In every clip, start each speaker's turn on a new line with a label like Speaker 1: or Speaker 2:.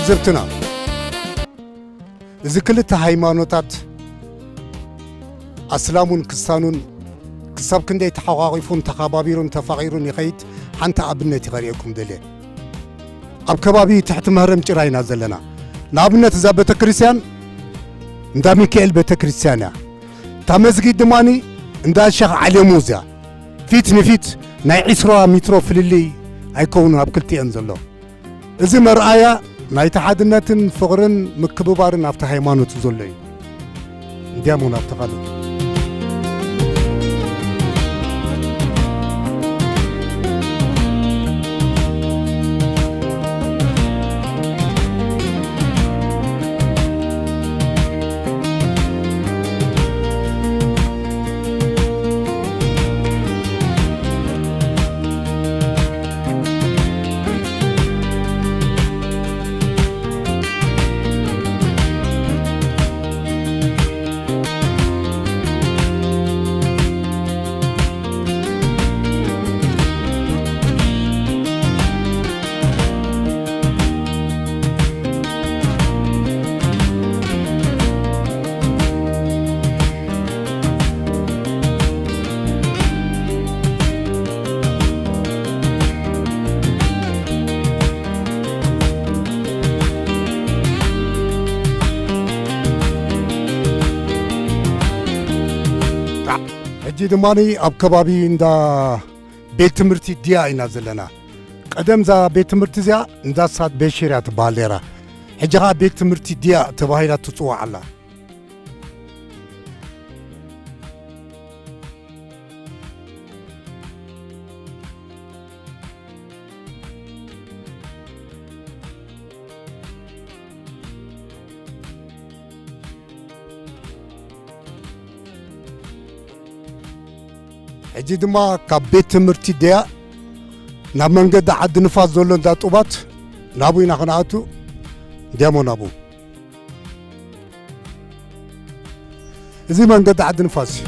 Speaker 1: تعذبتنا إذا كلت هايمانوتات أسلامون كسانون كسب كندي تحقاقيفون تخابابيرون تفاقيرون يخيت حنتا أبنتي غريكم دلي أب كبابي تحت مهرم جراينا زلنا نابنت إذا بتكريسيان ندا ميكائيل بتكريسيانا تامزقي دماني ندا شيخ علي موزا فيت نفيت ناي عسرا مترو فللي أيكونوا أبكلتي أنزلوا إذا مرآيا ناي تحدناتن فقرن مكبوبارن أفتح هيمانو تزولي ديامون أفتقالو دماني أب كبابي ندا بيت مرتي ديا إنا زلنا قدم زا بيت مرتي زيا ندا سات بشيرات باليرا حجها بيت مرتي ديا تباهيلا تطوع على حجي دما كبيت مرتي ديا نامنجد عد نفاس زولون دا طوبات نابو ينخناتو ديامو نابو زي منجد عد نفاس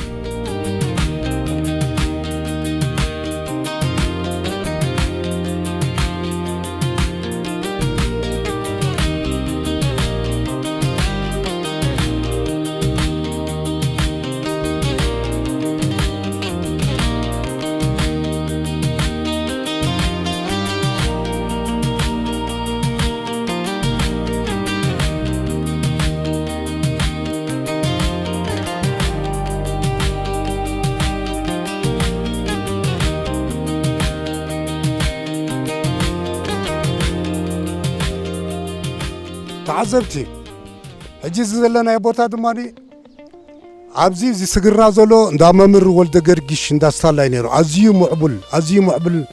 Speaker 1: تعذبتي حجي زلنا يبوتا دماني عبزي زي سجرنا زولو ندا ممر ولد جرجيش ندا سالاي نيرو عزي معبل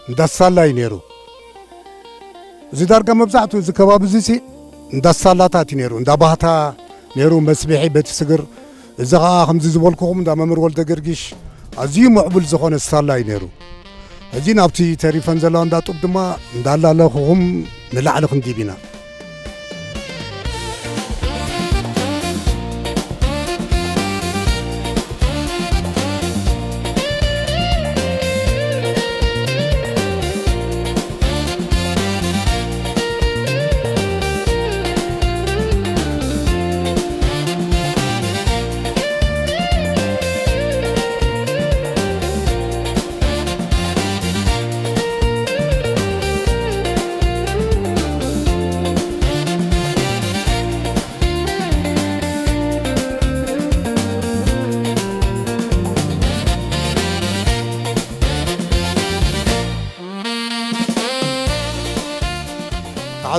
Speaker 1: ندا سالاي نيرو زي دارقا مبزعتو زي كباب زيسي ندا سالاتات نيرو ندا باهتا نيرو مسبيحي بيت سجر زغا خمزي زبولكم ندا ممر ولد جرجيش عزي معبل زخون سالاي نيرو هجي نابتي تاريفان زلو ندا طب دما ندا لالخهم نلعلخن ديبينا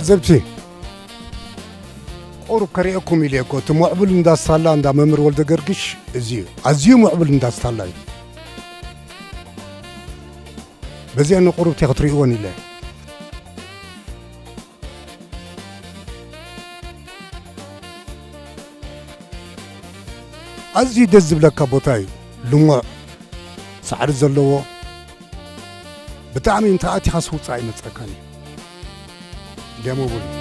Speaker 1: عذبتي قرب كريكم إليكو تمعبل ندا صلاة ندا ممر ولد جرجش أزيو معبل ندا صلاة بزي أنه قرب تغطريقون إليه أزي دزب لك بوتاي لما سعر الزلوه بتعمل انت آتي خاص هوت عينة سكاني ديمو بولي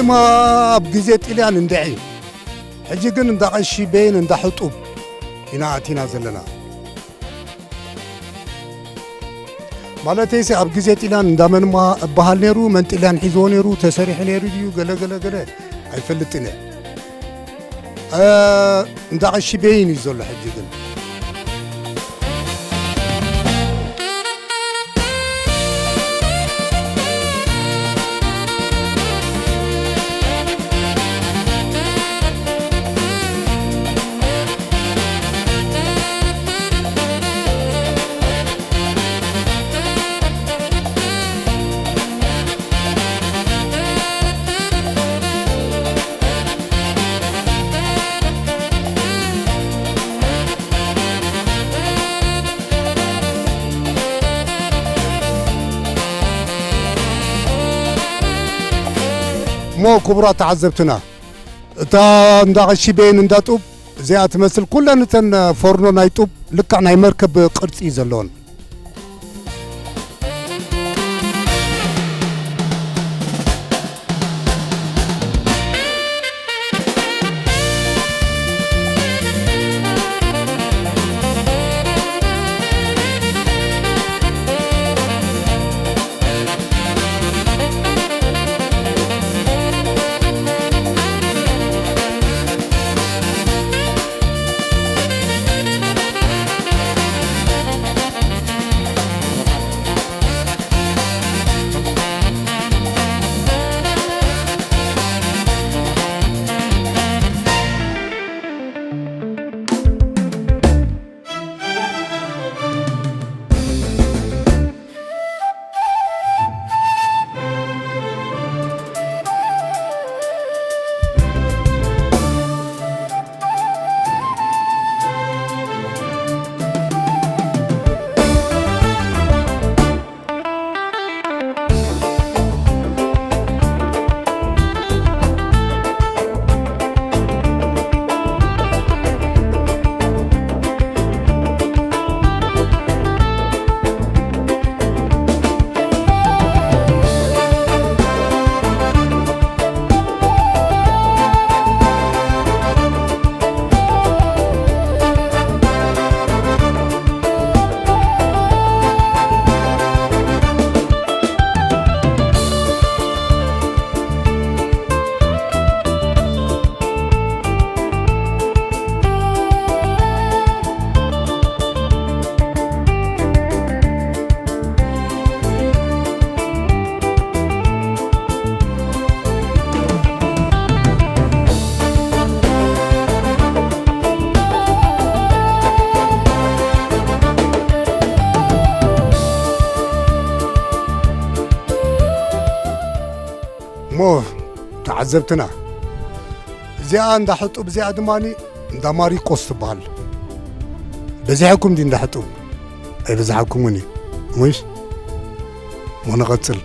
Speaker 1: ድማ بجزء إليان ندعي حجي كن ندقشي بين ندحطوب هنا أتينا زلنا مالتيسي أب جزء إليان دامن ما بحالنيرو من إليان حزونيرو تسريح نيرو ديو قلا أي فلتنا ندقشي بين يزول حجي كن مو كبرى تعذبتنا تا ندغشي بين ندطوب زي تمثل كلنا نتن فرنو نايطوب لكع ناي مركب قرصي زلون مو تعذبتنا زي عند حطوا بزي عدماني دماري قص بال بزيحكم دي ندحطوا اي بزيحكموني مش وانا قتل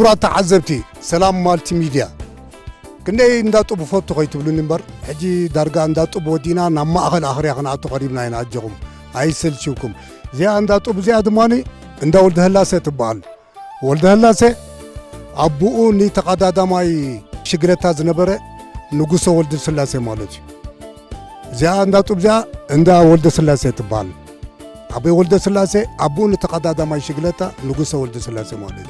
Speaker 1: كبرات تعذبتي سلام مالتيميديا كندي نداطو بفوتو خيتبلو نمبر حجي دارغا نداطو بودينا نما اخل اخريا خناتو قريبنا يناجكم ايسلشوكم زي نداطو بزي ادماني እንዳ ወልደ ህላሴ ትባል ወልደ ህላሴ አቡኡ ኒ ተቀዳዳማይ ሽግረታ ዝነበረ ንጉሶ ወልደ ስላሴ ማለት ዚያ እንዳጡብዚያ እንዳ ወልደ ስላሴ ትባል አቡ ወልደ ስላሴ አቡኡ ኒ ተቀዳዳማይ ሽግረታ ንጉሶ ወልደ ስላሴ ማለት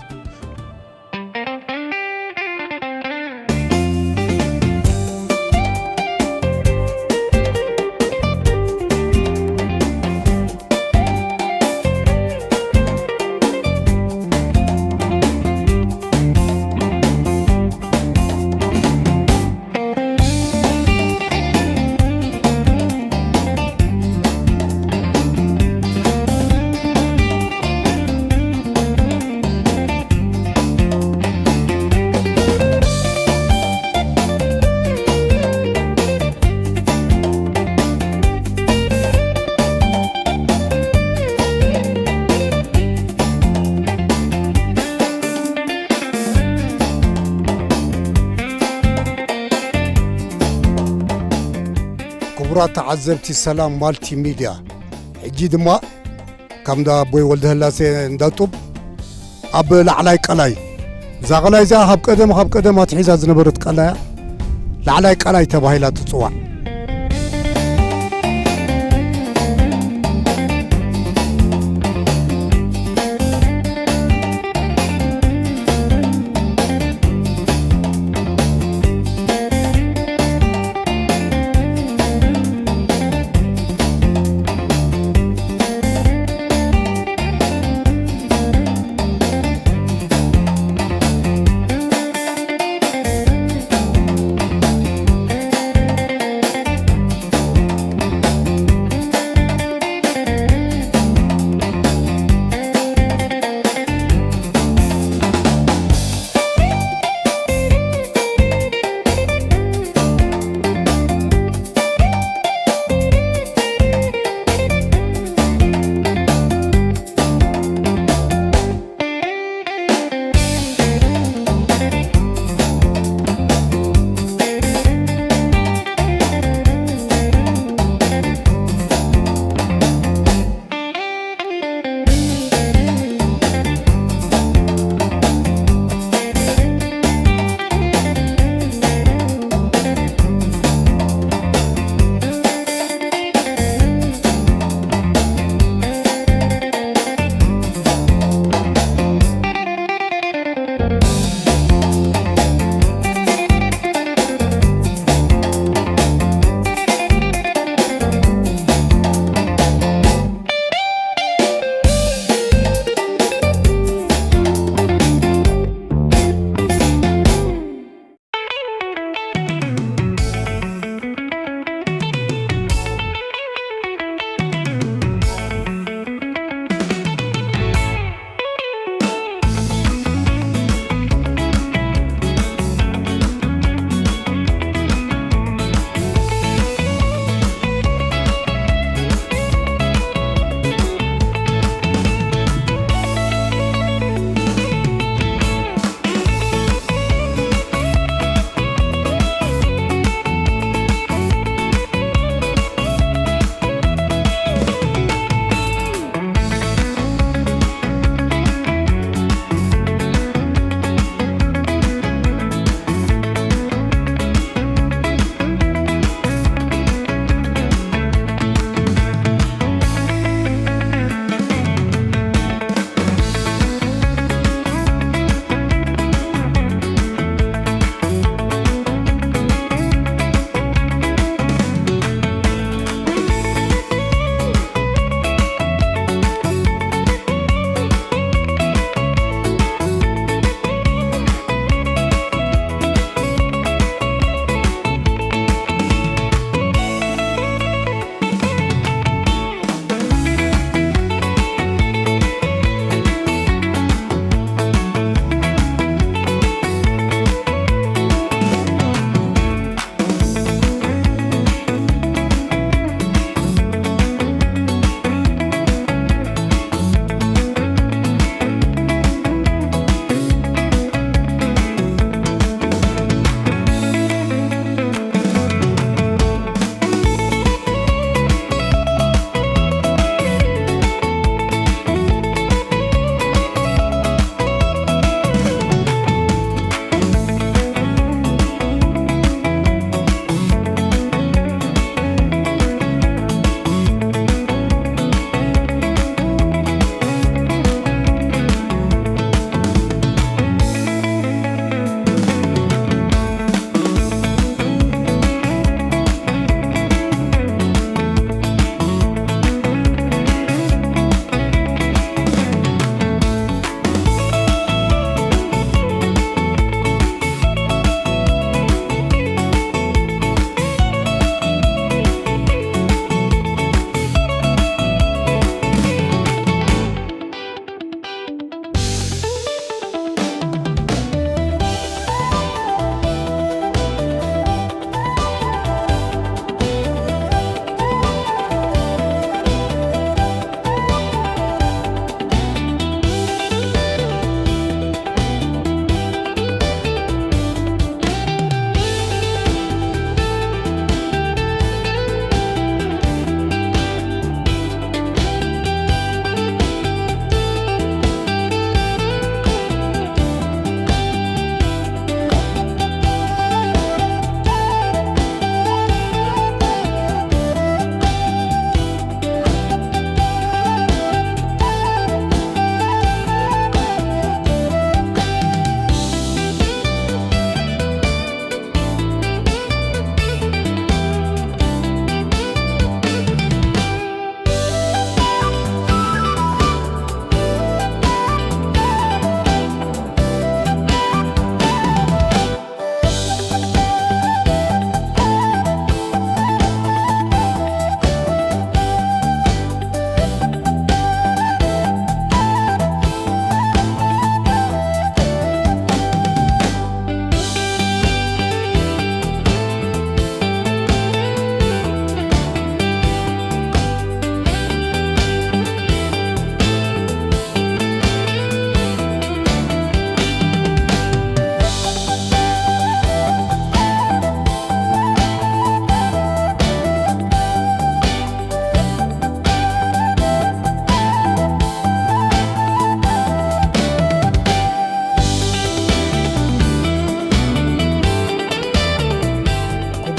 Speaker 1: ክቡራት ተዓዘብቲ ሰላም ማልቲሚድያ ሕጂ ድማ ከምዳ ቦይ ወልደ ህላሴ እንዳጡብ ኣብ ላዕላይ ቀላይ እዛ ቀላይ እዚኣ ካብ ቀደም ኣትሒዛ ዝነበረት ቀላያ ላዕላይ ቀላይ ተባሂላ ትፅዋዕ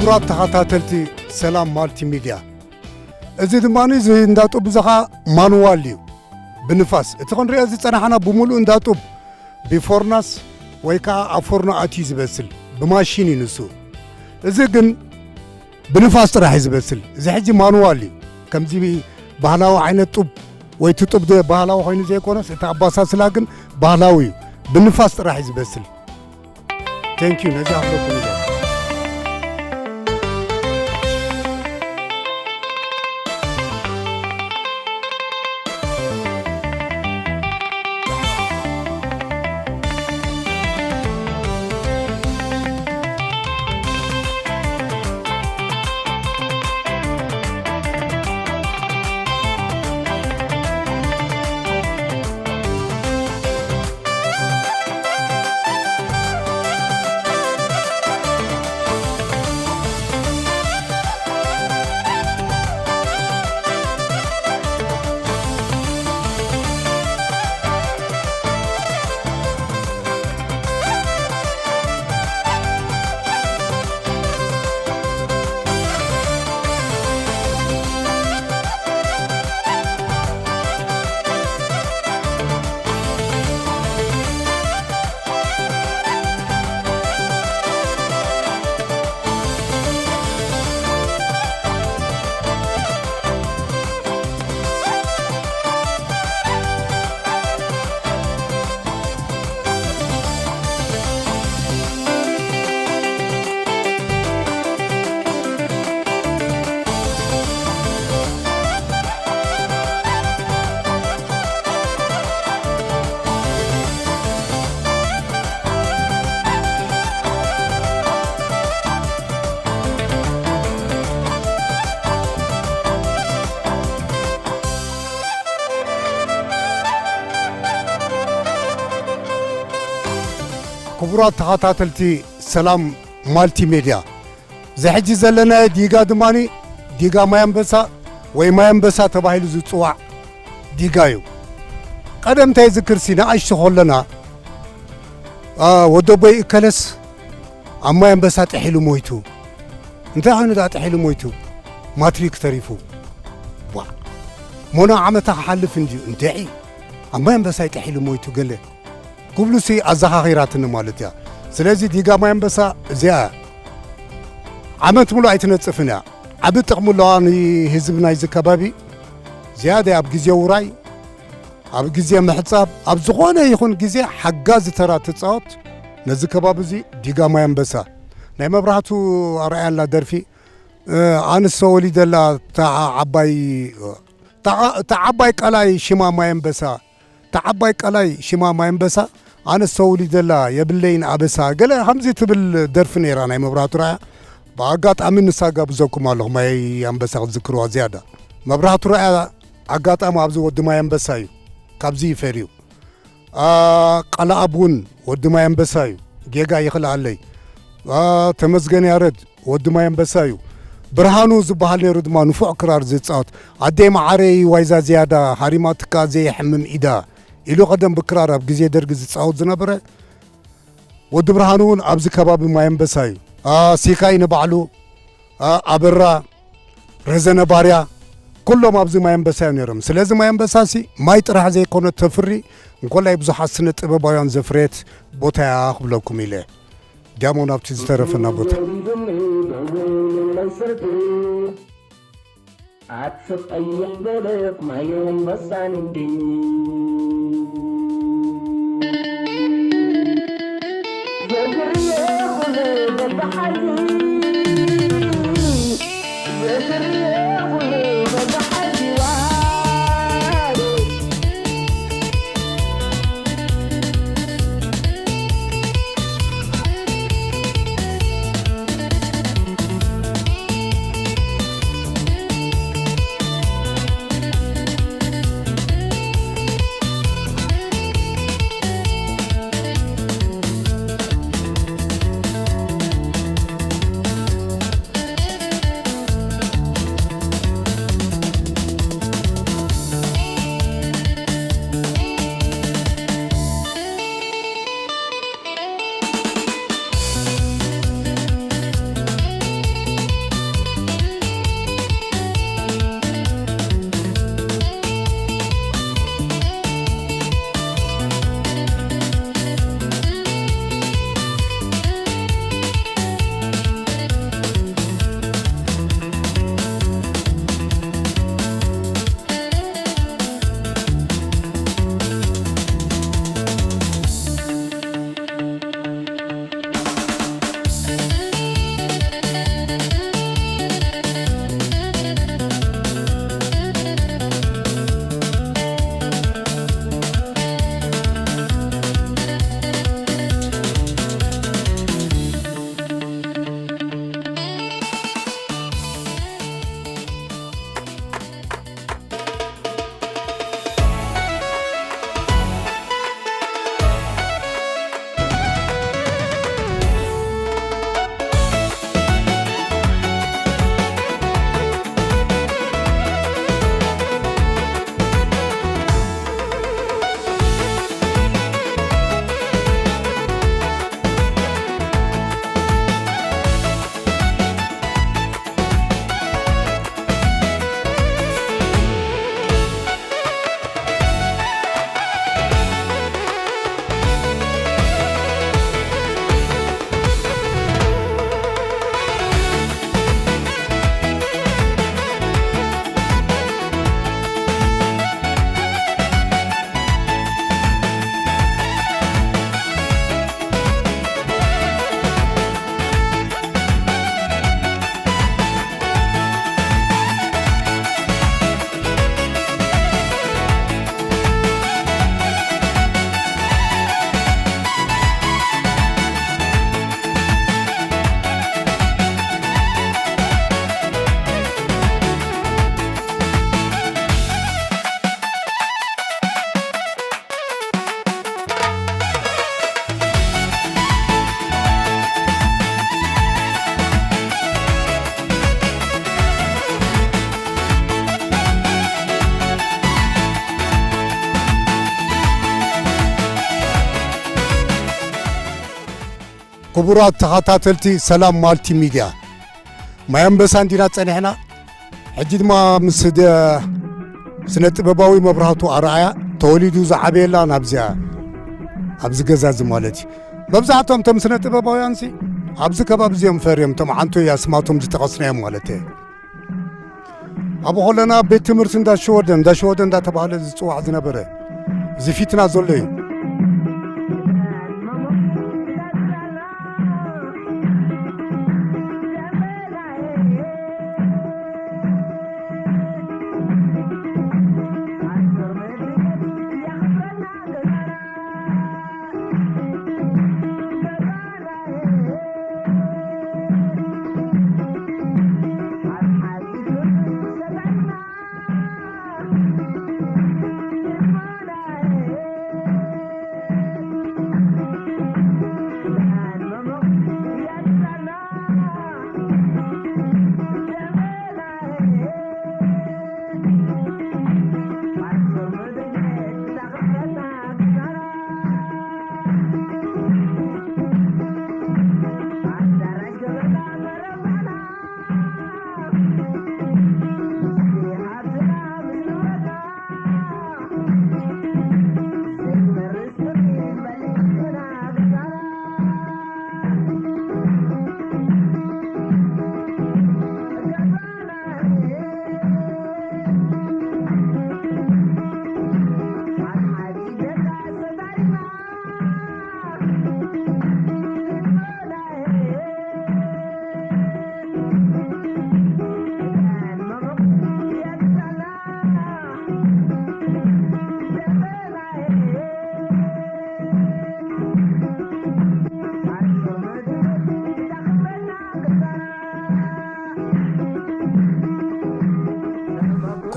Speaker 1: ክቡራት ተኸታተልቲ ሰላም ማልቲሚድያ እዚ ድማኒ እንዳጡብ ዘኻ ማኑዋል እዩ ብንፋስ እቲ ክንሪኦ ዝፀናሕና ብምሉእ እንዳጡብ ቢፎርናስ ወይ ከዓ ኣብ ፎርኖ ኣትዩ ዝበስል ብማሽን እዩ ንሱ እዚ ግን ብንፋስ ጥራሕ እዩ ዝበስል እዚ ሕጂ ማኑዋል እዩ ከምዚ ባህላዊ ዓይነት ጡብ ወይ እቲ ጡብ ባህላዊ ኮይኑ ዘይኮነስ እቲ ኣባሳስላ ግን ባህላዊ እዩ ብንፋስ ጥራሕ እዩ ዝበስል ቴንኪዩ ነዚ ኣኽለኩም ኢለ ክቡራት ተኸታተልቲ ሰላም ማልቲሜድያ ዝሕጂ ዘለና ዲጋ ድማኒ ዲጋ ማያንበሳ ወይ ማያንበሳ ተባሂሉ ዝፅዋዕ ዲጋ እዩ ቀደም እንታይ ዝክርሲ ንኣሽቱ ከለና ወደቦይ እከለስ ኣብ ማያንበሳ ጥሒሉ ሞይቱ እንታይ ኮይኑ ዳ ጥሒሉ ሞይቱ ማትሪክ ተሪፉ ሞና ዓመታ ክሓልፍ እንድዩ እንታይ ኣብ ማያንበሳ ጥሒሉ ሞይቱ ገለ ኩብሉሲ ኣዘኻኺራትን ማለት እያ ስለዚ ዲጋ ማያንበሳ እዚኣ ዓመት ሙሉ ኣይትነፅፍን እያ ዓብ ጥቕሚ ኣለዋ ንህዝብ ናይዚ ከባቢ ዝያደ ኣብ ግዜ ውራይ ኣብ ግዜ ምሕፃብ ኣብ ዝኾነ ይኹን ግዜ ሓጋዚ ተራ ትፃወት ነዚ ከባቢ እዚ ዲጋ ማያንበሳ ናይ መብራህቱ ኣርኣያላ ደርፊ ኣንስ ወሊደላ ዓባይ ቀላይ ሽማ ማያንበሳ تعباي قلاي شما ما ينبسا أنا سولي دلا يبلين أبسا قال همزي تبل درف نيران أي مبرات رأي بعقات أمين نساقا بزوكم الله ما ينبسا ذكروا زيادة مبرات رأي عقات أم أبزو ود ما ينبسايو كابزي فريو قلا أبون ود ما ينبسايو جيجا يخلع علي تمزقني أرد ود ما ينبسايو برهانو زبحال نيرد ما نفوع قرار زي تصاوت عدي معاري وايزا زيادة حريماتك زي حمم إيدا إلو قدم بكرار بجزية درجة تصاوت زنبرة ود برهانون أبز كباب ما ينبسايو سيكاي نبعلو أبرا رزنا باريا كلهم أبز ما ينبسايو نيرم سلازم ما ينبساسي ما يترح زي كونه تفري نقول لا يبزو حسنة بابايان زفريت بوتا ياخ بلوكم إليه جامون أبتز طرفنا بوتا عطف أيام بلق ما يوم بسان الدين زهرية خلود البحري زهرية خلود البحري كبرات تخاتاتلتي سلام مالتي ميديا ما ينبسان دينا تسانيحنا حجد ما مسد سنة بباوي مبرهاتو أرعايا توليدو زعبيلا نابزيا أبز قزاز مالتي ببزعتهم تم سنة بباوي أنسي أبز كباب زيهم فريم تم عنتو يا سماتهم دي تغصنيا مالتي أبو خلنا بيت مرسن دا شودن دا تبالي زيسو عزنا بره زفيتنا زولي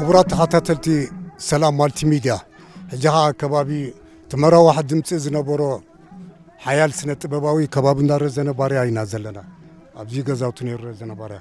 Speaker 1: كبرات تخاتاتلتي سلام مالتي ميديا جها كبابي تمرا واحد دمص زنبرو حيال سنة بباوي كباب نار زنباري اينا زلنا ابزي غزاوتني زنباري